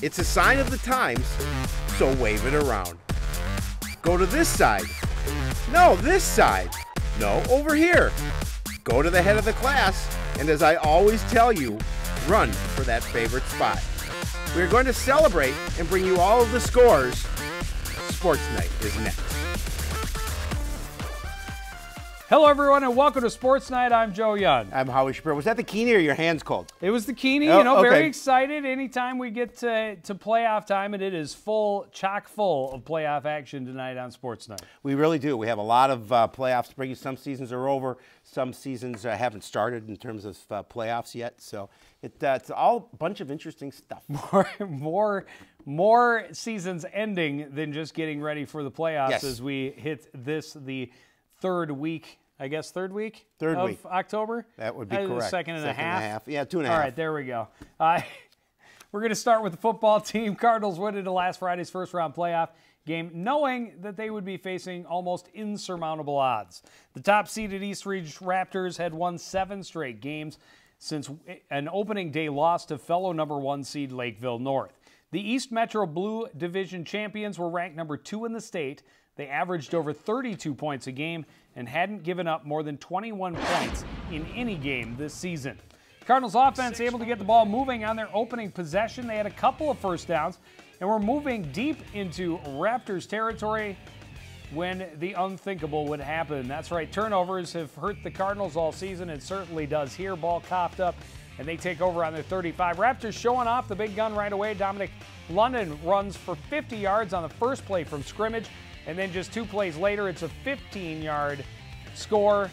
It's a sign of the times, so wave it around. Go to this side. No, this side. No, over here. Go to the head of the class, and as I always tell you, run for that favorite spot. We're going to celebrate and bring you all of the scores. Sports Night is next. Hello, everyone, and welcome to Sports Night. I'm Joe Young. I'm Howie Shapiro. Was that the Keeney or your hands cold? It was the Keeney. Oh, Very okay. excited anytime we get to playoff time, and it is chock full of playoff action tonight on Sports Night. We really do. We have a lot of playoffs to bring you. Some seasons are over. Some seasons haven't started in terms of playoffs yet. So it's all a bunch of interesting stuff. More seasons ending than just getting ready for the playoffs. Yes. As we hit the third week. I guess third week of October? That would be correct. Second and a half. Yeah, 2.5. All right, there we go. We're going to start with the football team. Cardinals went into last Friday's first-round playoff game knowing that they would be facing almost insurmountable odds. The top-seeded Eastridge Raptors had won 7 straight games since an opening day loss to fellow number 1 seed Lakeville North. The East Metro Blue Division champions were ranked number 2 in the state. They averaged over 32 points a game and hadn't given up more than 21 points in any game this season. Cardinals offense able to get the ball moving on their opening possession. They had a couple of first downs and were moving deep into Raptors territory when the unthinkable would happen. That's right, turnovers have hurt the Cardinals all season. It certainly does here. Ball coughed up, and they take over on their 35. Raptors showing off the big gun right away. Dominic London runs for 50 yards on the first play from scrimmage. And then just 2 plays later, it's a 15-yard score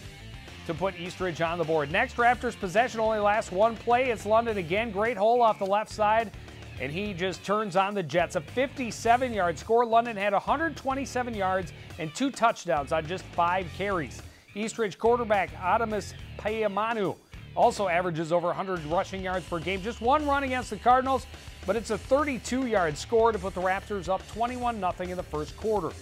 to put Eastridge on the board. Next, Raptors possession only lasts 1 play. It's London again. Great hole off the left side, and he just turns on the Jets. A 57-yard score. London had 127 yards and 2 touchdowns on just 5 carries. Eastridge quarterback Adamus Payamanu also averages over 100 rushing yards per game. Just 1 run against the Cardinals, but it's a 32-yard score to put the Raptors up 21-0 in the first quarter.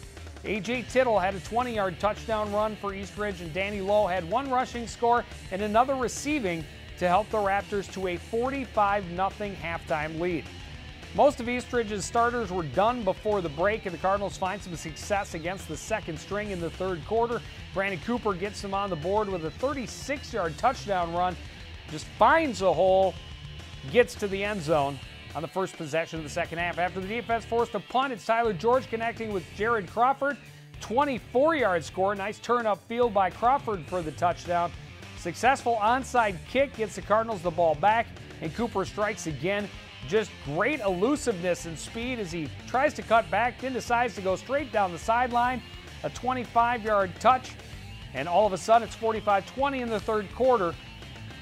A.J. Tittle had a 20-yard touchdown run for Eastridge, and Danny Lowe had 1 rushing score and another receiving to help the Raptors to a 45-0 halftime lead. Most of Eastridge's starters were done before the break, and the Cardinals find some success against the second string in the third quarter. Brandon Cooper gets them on the board with a 36-yard touchdown run, just finds a hole, gets to the end zone on the first possession of the second half. After the defense forced a punt, it's Tyler George connecting with Jared Crawford. 24-yard score. Nice turn upfield by Crawford for the touchdown. Successful onside kick gets the Cardinals the ball back, and Cooper strikes again. Just great elusiveness and speed as he tries to cut back, then decides to go straight down the sideline. A 25-yard touch, and all of a sudden it's 45-20 in the third quarter.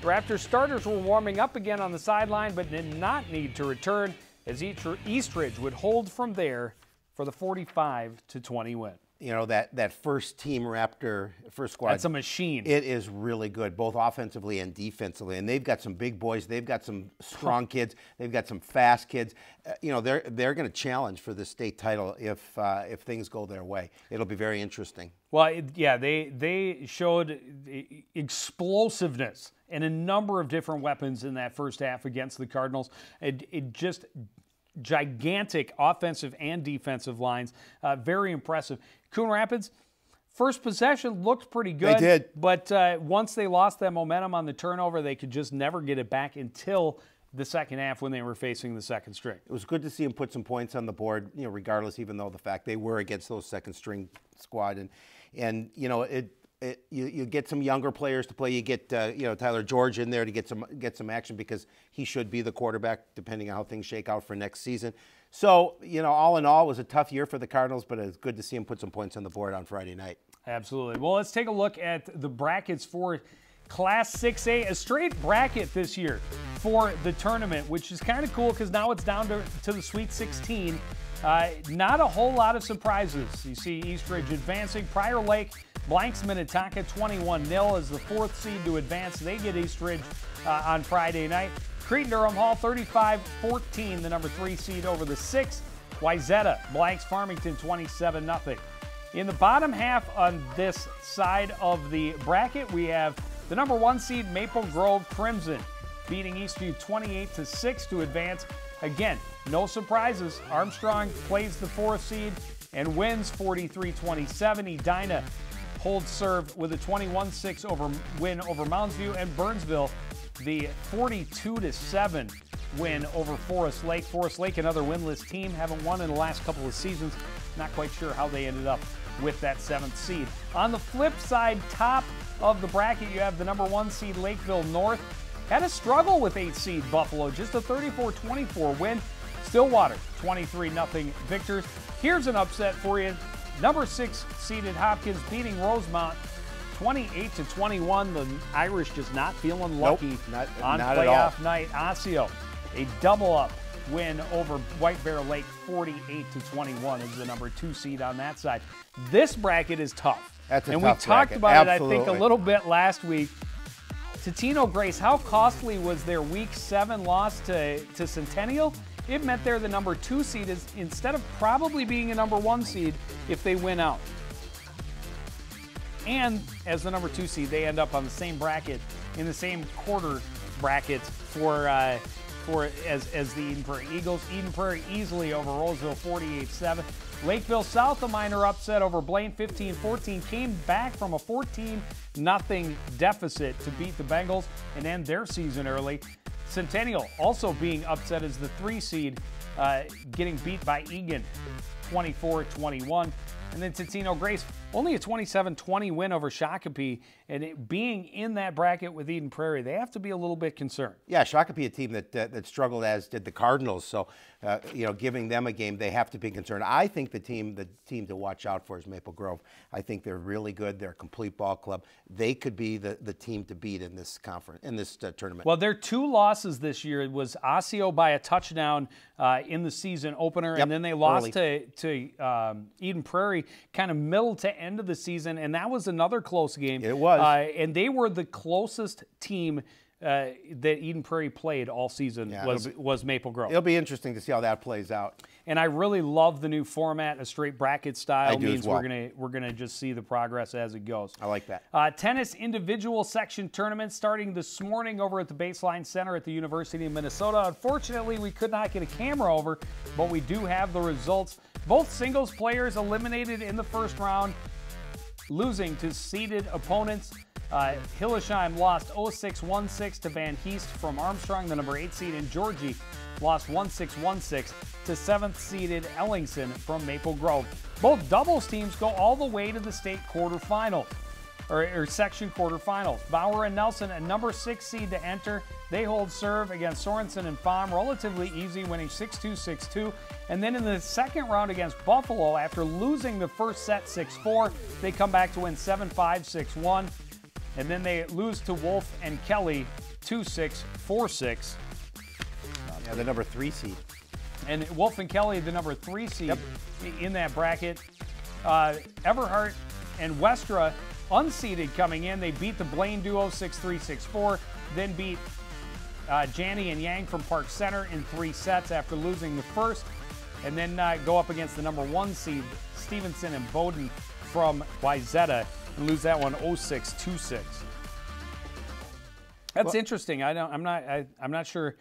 The Raptors starters were warming up again on the sideline, but did not need to return as Eastridge would hold from there for the 45-20 win. You know, that first team Raptor, first squad. That's a machine. It is really good, both offensively and defensively. And they've got some big boys. They've got some strong kids. They've got some fast kids. They're going to challenge for the state title if things go their way. It'll be very interesting. Well, they showed explosiveness and a number of different weapons in that first half against the Cardinals. It just gigantic offensive and defensive lines. Very impressive. Coon Rapids, first possession looked pretty good. They did. But once they lost that momentum on the turnover, they could just never get it back until the second half when they were facing the second string. It was good to see them put some points on the board, regardless, even though the fact they were against those second string squad. And you get some younger players to play. You get Tyler George in there to get some action because he should be the quarterback depending on how things shake out for next season. So all in all, it was a tough year for the Cardinals, but it's good to see him put some points on the board on Friday night. Absolutely. Well, let's take a look at the brackets for Class 6A, a straight bracket this year for the tournament, which is kind of cool because now it's down to the Sweet 16. Not a whole lot of surprises. You see Eastridge advancing. Prior Lake blanks Minnetonka 21-0 as the 4th seed to advance. They get Eastridge on Friday night. Cretin-Durham Hall 35-14, the number 3 seed over the 6th. Wayzata blanks Farmington 27-0. In the bottom half on this side of the bracket, we have the number 1 seed Maple Grove Crimson beating Eastview 28-6 to advance. Again, no surprises. Armstrong plays the 4th seed and wins 43-27. Edina holds serve with a 21-6 win over Mounds View, and Burnsville the 42-7 win over Forest Lake. Forest Lake, another winless team, haven't won in the last couple of seasons. Not quite sure how they ended up with that 7th seed. On the flip side, top of the bracket, you have the number 1 seed Lakeville North. Had a struggle with 8th seed Buffalo, just a 34-24 win. Stillwater, 23-0 victors. Here's an upset for you. Number 6 seeded Hopkins beating Rosemount 28-21. The Irish just not feeling lucky on not playoff night. Osseo, a double-up win over White Bear Lake 48-21 is the number 2 seed on that side. This bracket is tough. That's a and tough we talked bracket. about Absolutely. it, I think, a little bit last week. Totino Grace, how costly was their Week 7 loss to Centennial? It meant they're the number 2 seed instead of probably being a number 1 seed if they win out. And as the number 2 seed, they end up on the same bracket, in the same quarter brackets as the Eden Prairie Eagles. Eden Prairie easily over Roseville 48-7. Lakeville South, a minor upset over Blaine 15-14, came back from a 14-0 deficit to beat the Bengals and end their season early. Centennial also being upset as the 3 seed, getting beat by Egan 24-21. And then Totino Grace, only a 27-20 win over Shakopee, and it being in that bracket with Eden Prairie, they have to be a little bit concerned. Yeah, Shakopee, a team that struggled, as did the Cardinals. So, giving them a game, they have to be concerned. I think the team to watch out for is Maple Grove. I think they're really good. They're a complete ball club. They could be the team to beat in this tournament. Well, their 2 losses this year was Osseo by a touchdown in the season opener, and then they lost to Eden Prairie kind of middle to end of the season, and that was another close game. It was. And they were the closest team that Eden Prairie played all season was Maple Grove. It'll be interesting to see how that plays out. And I really love the new format. A straight bracket style means well. we're gonna just see the progress as it goes. I like that. Tennis individual section tournament starting this morning over at the Baseline Center at the University of Minnesota. Unfortunately, we could not get a camera over, but we do have the results. Both singles players eliminated in the first round, losing to seeded opponents. Hillesheim lost 0-6-1-6 to Van Heest from Armstrong, the number 8 seed, and Georgie lost 1-6-1-6 to 7th seeded Ellingson from Maple Grove. Both doubles teams go all the way to the state quarterfinal, or section quarterfinals. Bauer and Nelson, a number 6 seed to enter. They hold serve against Sorensen and Pham, relatively easy, winning 6-2, 6-2. And then in the second round against Buffalo, after losing the first set 6-4, they come back to win 7-5, 6-1. And then they lose to Wolf and Kelly 2-6, 4-6. Yeah, the number 3 seed. And Wolf and Kelly, the number 3 seed in that bracket. Everhart and Westra, unseeded coming in. They beat the Blaine duo 6-3, 6-4. Then beat Janney and Yang from Park Center in 3 sets after losing the first. And then go up against the number 1 seed, Stevenson and Bowden from Wayzata, and lose that one 0-6, 2-6. That's interesting. I'm not sure.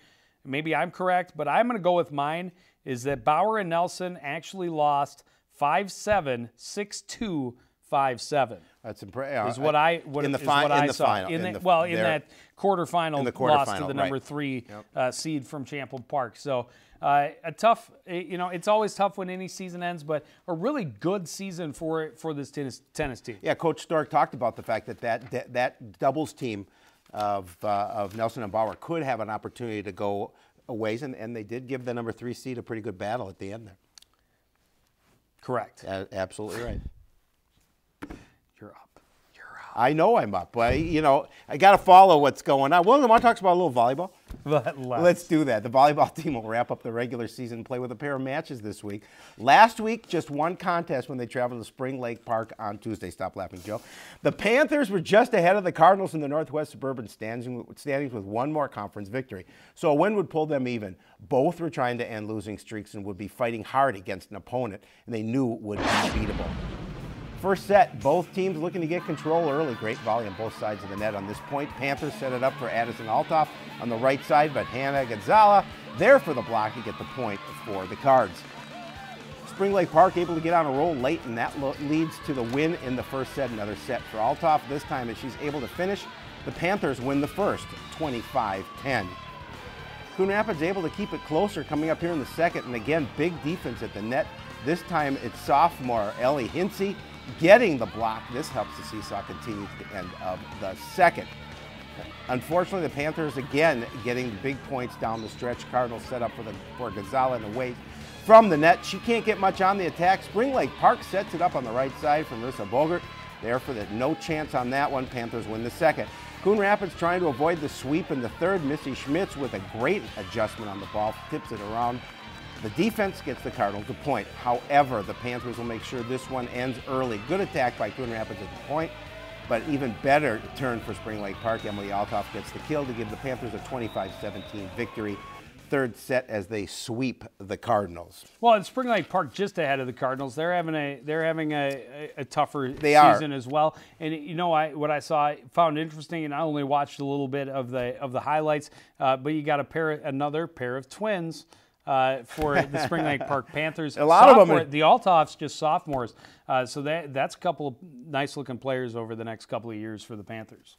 Maybe I'm correct, but I'm going to go with mine. Is that Bauer and Nelson actually lost 5-7, 6-2, 5-7. That's impressive. Is what I saw in that quarterfinal loss to the number 3 seed from Champlain Park. So a tough. It's always tough when any season ends, but a really good season for this tennis team. Yeah, Coach Stork talked about the fact that doubles team of Nelson and Bauer could have an opportunity to go a ways, and they did give the number 3 seed a pretty good battle at the end there. Correct. Absolutely right. You're up. I know I'm up. I got to follow what's going on. Well, want to talk about a little volleyball? Let's do that. The volleyball team will wrap up the regular season and play with a pair of matches this week. Last week, just one contest when they traveled to Spring Lake Park on Tuesday. Stop laughing, Joe. The Panthers were just ahead of the Cardinals in the Northwest Suburban standings with one more conference victory. So a win would pull them even. Both were trying to end losing streaks and would be fighting hard against an opponent, and they knew it would be beatable. First set, both teams looking to get control early. Great volley on both sides of the net on this point. Panthers set it up for Addison Altoff on the right side, but Hannah Gonzala there for the block to get the point for the Cards. Spring Lake Park able to get on a roll late, and that leads to the win in the first set. Another set for Althoff this time as she's able to finish. The Panthers win the first, 25-10. Coon Rapids able to keep it closer coming up here in the second, and again, big defense at the net. This time it's sophomore Ellie Hinsey getting the block. This helps the seesaw continue to the end of the second. Unfortunately, the Panthers again getting big points down the stretch. Cardinals set up for Gonzalez and away from the net. She can't get much on the attack. Spring Lake Park sets it up on the right side from Marissa Bogert. There for the no chance on that one. Panthers win the second. Coon Rapids trying to avoid the sweep in the third. Missy Schmitz with a great adjustment on the ball, tips it around. The defense gets the Cardinals a point. However, the Panthers will make sure this one ends early. Good attack by Coon Rapids at the point, but even better turn for Spring Lake Park. Emily Althoff gets the kill to give the Panthers a 25-17 victory. Third set as they sweep the Cardinals. Well, and Spring Lake Park just ahead of the Cardinals. They're having a tougher season as well. And you know, what I found interesting, and I only watched a little bit of the highlights, but you got another pair of twins for the Spring Lake Park Panthers. A lot of them. The Althoffs just sophomores, so that's a couple of nice looking players over the next couple of years for the Panthers.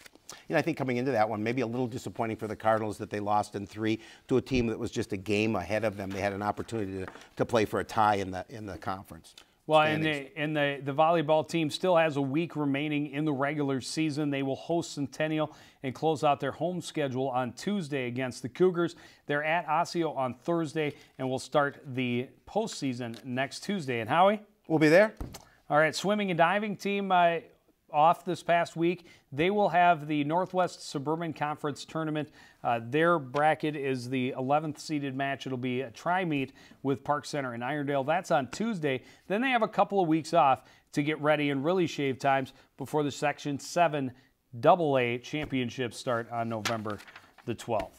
You know, I think coming into that one, maybe a little disappointing for the Cardinals that they lost in 3 to a team that was just a game ahead of them. They had an opportunity to play for a tie in the conference. Well, and the volleyball team still has a week remaining in the regular season. They will host Centennial and close out their home schedule on Tuesday against the Cougars. They're at Osseo on Thursday, and will start the postseason next Tuesday. And Howie? We'll be there. All right, swimming and diving team off this past week. They will have the Northwest Suburban Conference Tournament. Their bracket is the 11th seeded match. It'll be a tri-meet with Park Center in Irondale. That's on Tuesday. Then they have a couple of weeks off to get ready and really shave times before the Section 7 AA championships start on November the 12th.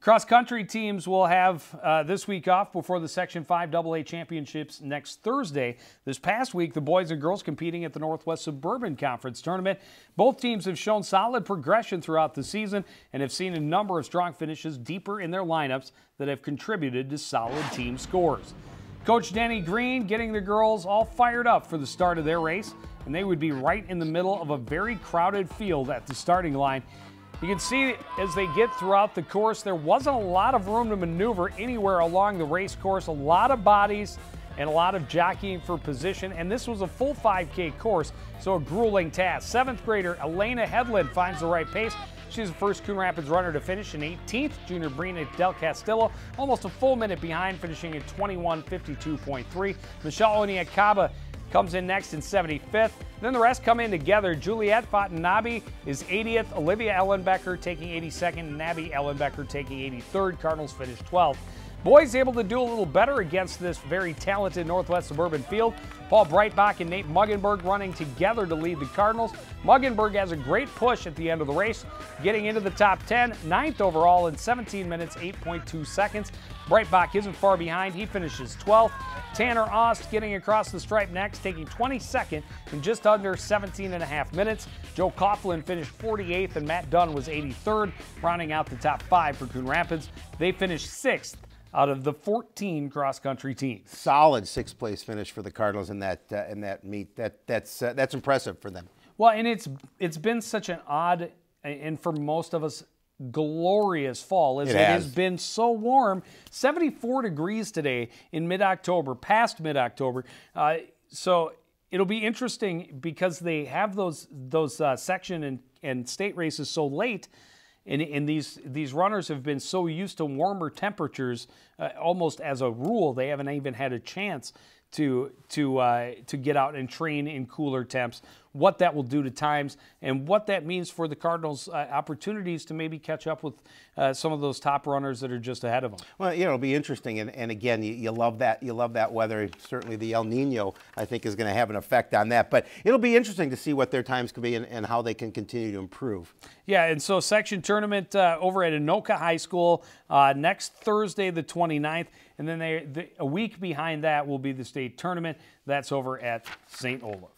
Cross-country teams will have this week off before the Section 5 AA championships next Thursday. This past week, the boys and girls competing at the Northwest Suburban Conference Tournament. Both teams have shown solid progression throughout the season and have seen a number of strong finishes deeper in their lineups that have contributed to solid team scores. Coach Denny Green getting the girls all fired up for the start of their race, and they would be right in the middle of a very crowded field at the starting line. You can see as they get throughout the course, there wasn't a lot of room to maneuver anywhere along the race course. A lot of bodies and a lot of jockeying for position. And this was a full 5K course, so a grueling task. 7th grader Elena Headland finds the right pace. She's the first Coon Rapids runner to finish in 18th. Junior Brina Del Castillo almost a full minute behind, finishing at 21:52.3. Michelle Oniakaba comes in next in 75th. Then the rest come in together. Juliette Watanabe is 80th. Olivia Ellenbecker taking 82nd. And Nabby Ellenbecker taking 83rd. Cardinals finished 12th. Boys able to do a little better against this very talented Northwest Suburban field. Paul Breitbach and Nate Muggenberg running together to lead the Cardinals. Muggenberg has a great push at the end of the race, getting into the top 10, 9th overall in 17 minutes, 8.2 seconds. Breitbach isn't far behind. He finishes 12th. Tanner Ost getting across the stripe next, taking 22nd in just under 17.5 minutes. Joe Coughlin finished 48th, and Matt Dunn was 83rd, rounding out the top 5 for Coon Rapids. They finished 6th out of the 14 cross-country teams. Solid 6th place finish for the Cardinals in that meet. That's impressive for them. Well, and it's been such an odd, and for most of us, glorious fall. It has been so warm. 74 degrees today in mid-October, past mid-October. So it'll be interesting because they have those section and state races so late. And these runners have been so used to warmer temperatures, almost as a rule, they haven't even had a chance to get out and train in cooler temps. What that will do to times and what that means for the Cardinals' opportunities to maybe catch up with some of those top runners that are just ahead of them. Well, you know, it'll be interesting, and again, you love that. You love that weather. Certainly, the El Nino, I think, is going to have an effect on that. But it'll be interesting to see what their times can be and how they can continue to improve. Yeah, and so section tournament over at Anoka High School next Thursday, the 29th, and then a week behind that will be the state tournament. That's over at St. Olaf.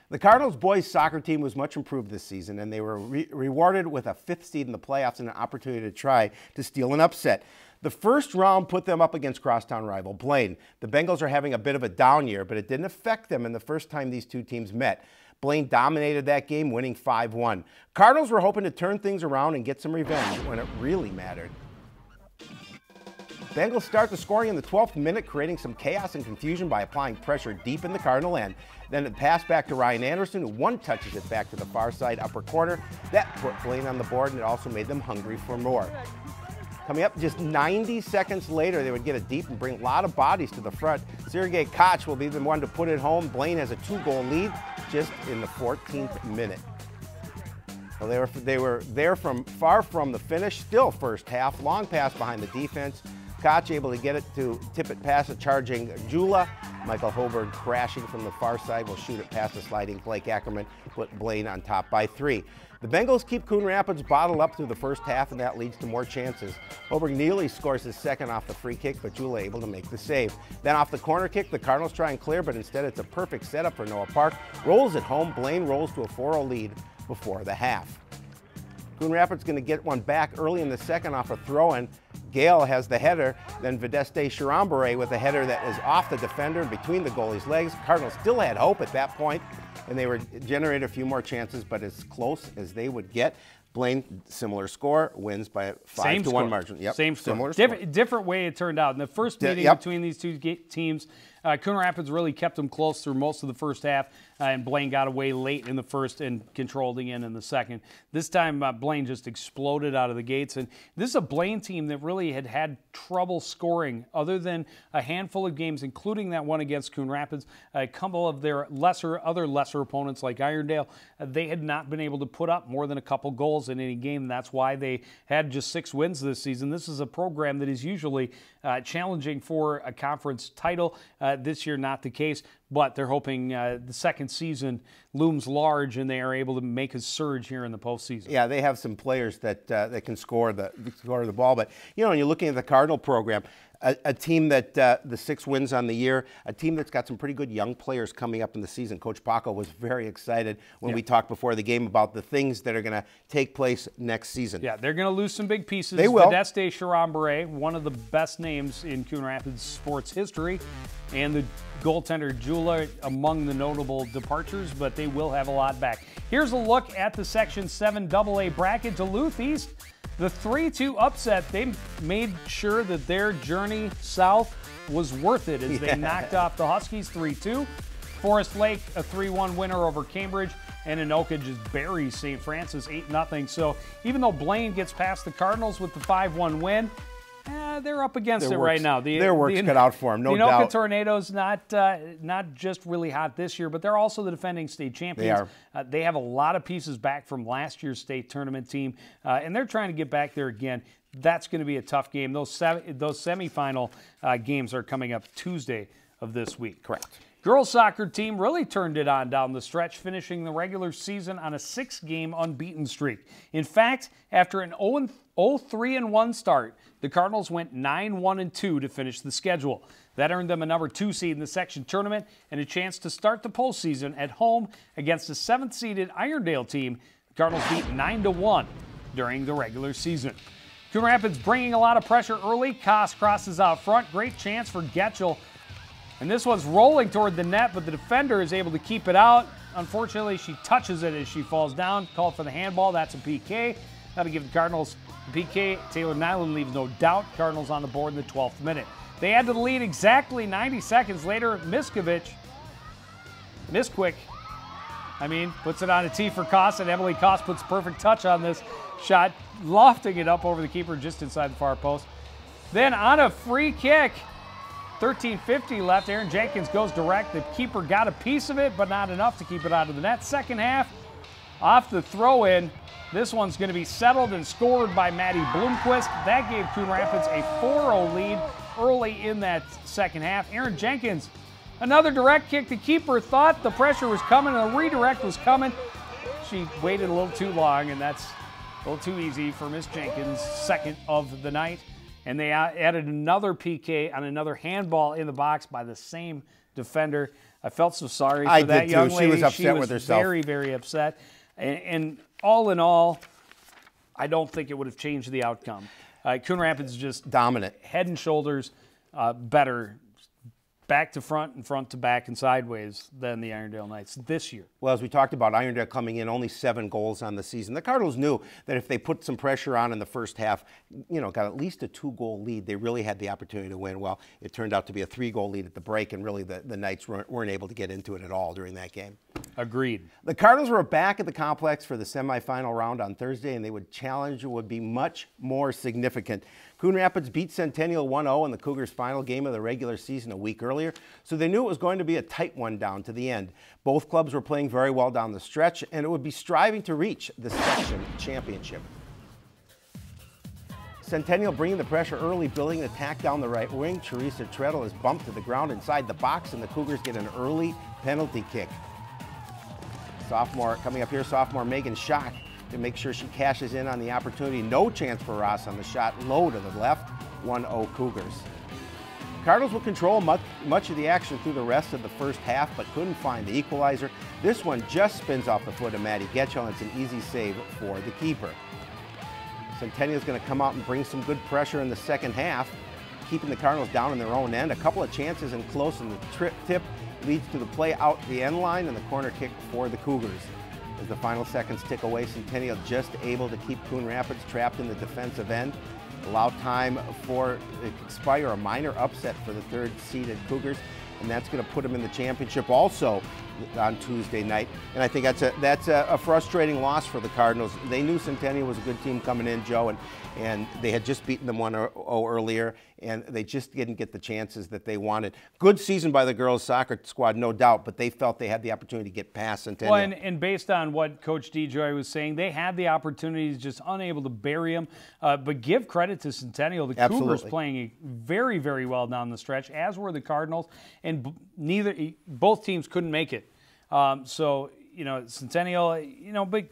The Cardinals boys soccer team was much improved this season, and they were rewarded with a 5th seed in the playoffs and an opportunity to try to steal an upset. The first round put them up against crosstown rival Blaine. The Bengals are having a bit of a down year, but it didn't affect them in the first time these two teams met. Blaine dominated that game, winning 5-1. Cardinals were hoping to turn things around and get some revenge when it really mattered. Bengals start the scoring in the 12th minute, creating some chaos and confusion by applying pressure deep in the Cardinal end. Then it passed back to Ryan Anderson, who one-touches it back to the far side upper corner. That put Blaine on the board, and it also made them hungry for more. Coming up just 90 seconds later, they would get it deep and bring a lot of bodies to the front. Sergei Koch will be the one to put it home. Blaine has a 2-goal lead just in the 14th minute. Well, they were there from far from the finish, still first half. Long pass behind the defense. Koch able to get it to tip it past a charging Jula. Michael Hoberg crashing from the far side will shoot it past the sliding Blake Ackerman, put Blaine on top by 3. The Bengals keep Coon Rapids bottled up through the first half, and that leads to more chances. Hoberg nearly scores his second off the free kick, but Jula able to make the save. Then off the corner kick, the Cardinals try and clear, but instead it's a perfect setup for Noah Park. Rolls it home. Blaine rolls to a 4-0 lead before the half. Coon Rapids going to get one back early in the second off a throw-in. Gale has the header, then Vedeste Chirambere with a header that is off the defender and between the goalie's legs. Cardinals still had hope at that point, and they were generated a few more chances, but as close as they would get. Blaine, similar score, wins by a 5-1 margin. Yep, same score. Similar different way it turned out. In the first meeting between these two teams, Coon Rapids really kept them close through most of the first half, and Blaine got away late in the first and controlled again in the second. This time, Blaine just exploded out of the gates, and this is a Blaine team that really had trouble scoring other than a handful of games, including that one against Coon Rapids. A couple of their other lesser opponents like Irondale, they had not been able to put up more than a couple goals in any game. That's why they had just 6 wins this season. This is a program that is usually challenging for a conference title. This year, not the case, but they're hoping the second season looms large and they are able to make a surge here in the postseason. Yeah, they have some players that can score the ball. But, you know, when you're looking at the Cardinal program, a team that the 6 wins on the year, a team that's got some pretty good young players coming up in the season. Coach Paco was very excited when we talked before the game about the things that are going to take place next season. Yeah, they're going to lose some big pieces. They will. Vedeste Chirambere, one of the best names in Coon Rapids sports history, and the goaltender Jula among the notable departures, but they will have a lot back. Here's a look at the Section 7 AA bracket. Duluth East, the 3-2 upset, they made sure that their journey south was worth it as they knocked off the Huskies 3-2. Forest Lake, a 3-1 winner over Cambridge, and Anoka just buries St. Francis 8-0. So even though Blaine gets past the Cardinals with the 5-1 win, they're up against it right now. Their work's cut out for them, no doubt. The Anoka Tornadoes not just really hot this year, but they're also the defending state champions. They are. They have a lot of pieces back from last year's state tournament team, and they're trying to get back there again. That's going to be a tough game. Those semifinal games are coming up Tuesday of this week. Correct. Girls soccer team really turned it on down the stretch, finishing the regular season on a 6-game unbeaten streak. In fact, after an 0-3-1 start, the Cardinals went 9-1-2 to finish the schedule. That earned them a number 2 seed in the section tournament and a chance to start the postseason at home against the 7th-seeded Irondale team. The Cardinals beat 9-1 during the regular season. Coon Rapids bringing a lot of pressure early. Koss crosses out front. Great chance for Getchell. And this one's rolling toward the net, but the defender is able to keep it out. Unfortunately, she touches it as she falls down. Called for the handball. That's a PK. That'll give the Cardinals the PK. Taylor Nyland leaves no doubt. Cardinals on the board in the 12th minute. They add to the lead exactly 90 seconds later. Misquick, puts it on a tee for Koss, and Emily Koss puts a perfect touch on this shot, lofting it up over the keeper just inside the far post. Then on a free kick, 13:50 left. Aaron Jenkins goes direct. The keeper got a piece of it, but not enough to keep it out of the net. Second half, off the throw-in, this one's going to be settled and scored by Maddie Bloomquist. That gave Coon Rapids a 4-0 lead early in that second half. Aaron Jenkins, another direct kick. The keeper thought the pressure was coming and a redirect was coming. She waited a little too long, and that's a little too easy for Miss Jenkins, second of the night. And they added another PK on another handball in the box by the same defender. I felt so sorry for that young lady. She was upset with herself. Very, very upset. And all in all, I don't think it would have changed the outcome. Coon Rapids is just dominant, head and shoulders better, back to front and front to back and sideways than the Irondale Knights this year. Well, as we talked about, Irondale coming in only 7 goals on the season. The Cardinals knew that if they put some pressure on in the first half, got at least a 2-goal lead, they really had the opportunity to win. Well, it turned out to be a 3-goal lead at the break, and really the Knights weren't able to get into it at all during that game. Agreed. The Cardinals were back at the complex for the semifinal round on Thursday, and they would challenge would be much more significant. Coon Rapids beat Centennial 1-0 in the Cougars' final game of the regular season a week earlier, so they knew it was going to be a tight one down to the end. Both clubs were playing very well down the stretch, and it would be striving to reach the section championship. Centennial bringing the pressure early, building an attack down the right wing. Teresa Treadle is bumped to the ground inside the box, and the Cougars get an early penalty kick. Sophomore Megan Schock to make sure she cashes in on the opportunity. No chance for Ross on the shot, low to the left, 1-0 Cougars. Cardinals will control much of the action through the rest of the first half, but couldn't find the equalizer. This one just spins off the foot of Maddie Getchell, and it's an easy save for the keeper. Centennial's going to come out and bring some good pressure in the second half, keeping the Cardinals down in their own end. A couple of chances and close, and the tip leads to the play out the end line and the corner kick for the Cougars. As the final seconds tick away, Centennial just able to keep Coon Rapids trapped in the defensive end. Allow time for expire, a minor upset for the third-seeded Cougars, and that's going to put them in the championship also on Tuesday night. And I think that's a frustrating loss for the Cardinals. They knew Centennial was a good team coming in, Joe, and they had just beaten them 1-0 earlier, and they just didn't get the chances that they wanted. Good season by the girls' soccer squad, no doubt, but they felt they had the opportunity to get past Centennial. Well, and based on what Coach DeJoy was saying, they had the opportunities, just unable to bury them. But give credit to Centennial. The Cougars playing very, very well down the stretch, as were the Cardinals, and both teams couldn't make it. So, Centennial, but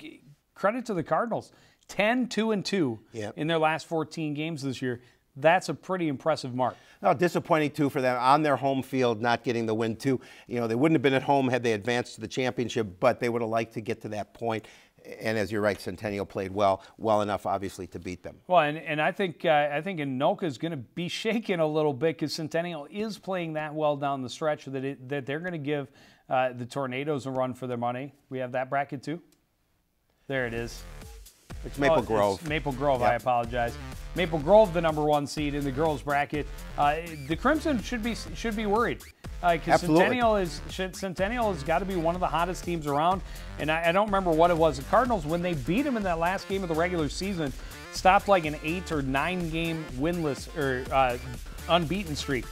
credit to the Cardinals. 10-2-2 in their last 14 games this year. That's a pretty impressive mark. No, disappointing, too, for them on their home field, not getting the win, too. They wouldn't have been at home had they advanced to the championship, but they would have liked to get to that point. And as you're right, Centennial played well enough, obviously, to beat them. Well, and I think Anoka is going to be shaken a little bit because Centennial is playing that well down the stretch that they're going to give the Tornadoes a run for their money. We have that bracket, too. There it is. It's Maple Grove. It's Maple Grove, yep. I apologize. Maple Grove, the #1 seed in the girls' bracket. The Crimson should be worried because Centennial has got to be one of the hottest teams around. And I don't remember what it was. The Cardinals, when they beat them in that last game of the regular season, stopped like an 8 or 9 game winless or unbeaten streak.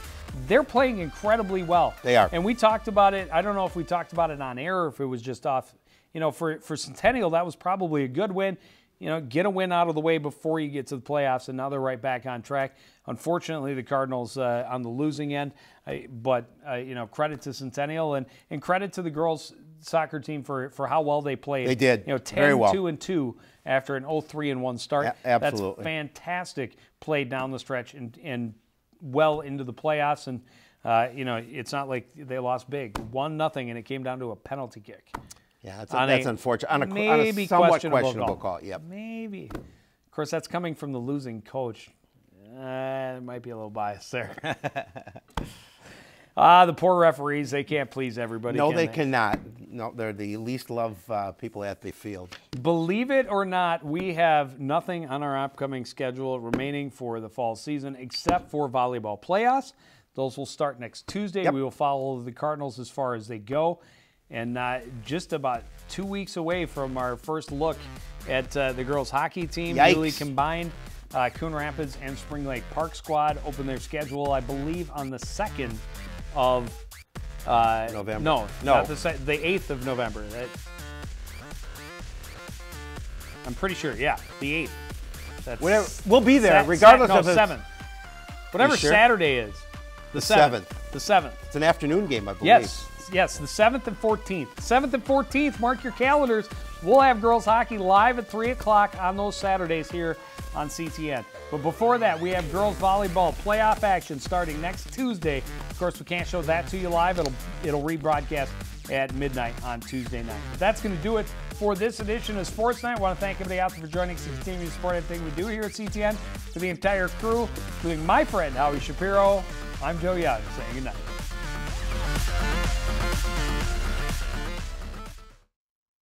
They're playing incredibly well. They are. And we talked about it. I don't know if we talked about it on air or if it was just off. For Centennial, that was probably a good win. Get a win out of the way before you get to the playoffs, and now they're right back on track. Unfortunately, the Cardinals on the losing end, but credit to Centennial and credit to the girls' soccer team for how well they played. They did 10-2-2 after an 0-3-1 start. Absolutely, that's fantastic play down the stretch and well into the playoffs. And it's not like they lost big, 1-0, and it came down to a penalty kick. Yeah, that's unfortunate. On a somewhat questionable call. Yep. Maybe. Of course, that's coming from the losing coach. There might be a little bias there. The poor referees, they can't please everybody. No, they cannot. No, they're the least loved people at the field. Believe it or not, we have nothing on our upcoming schedule remaining for the fall season except for volleyball playoffs. Those will start next Tuesday. Yep. We will follow the Cardinals as far as they go. And just about 2 weeks away from our first look at the girls' hockey team, newly combined. Coon Rapids and Spring Lake Park squad open their schedule, I believe, on the 2nd of November. No, not the 8th of November. I'm pretty sure, the 8th. That's whatever. We'll be there, regardless of the 7th. Whatever Saturday is. The 7th. The 7th. It's an afternoon game, I believe. Yes, the 7th and 14th. 7th and 14th, mark your calendars. We'll have girls hockey live at 3 o'clock on those Saturdays here on CTN. But before that, we have girls volleyball playoff action starting next Tuesday. Of course, we can't show that to you live. It'll rebroadcast at midnight on Tuesday night. But that's going to do it for this edition of Sports Night. I want to thank everybody out there for joining us and continuing to support everything we do here at CTN. To the entire crew, including my friend Howie Shapiro, I'm Joe Young saying good night.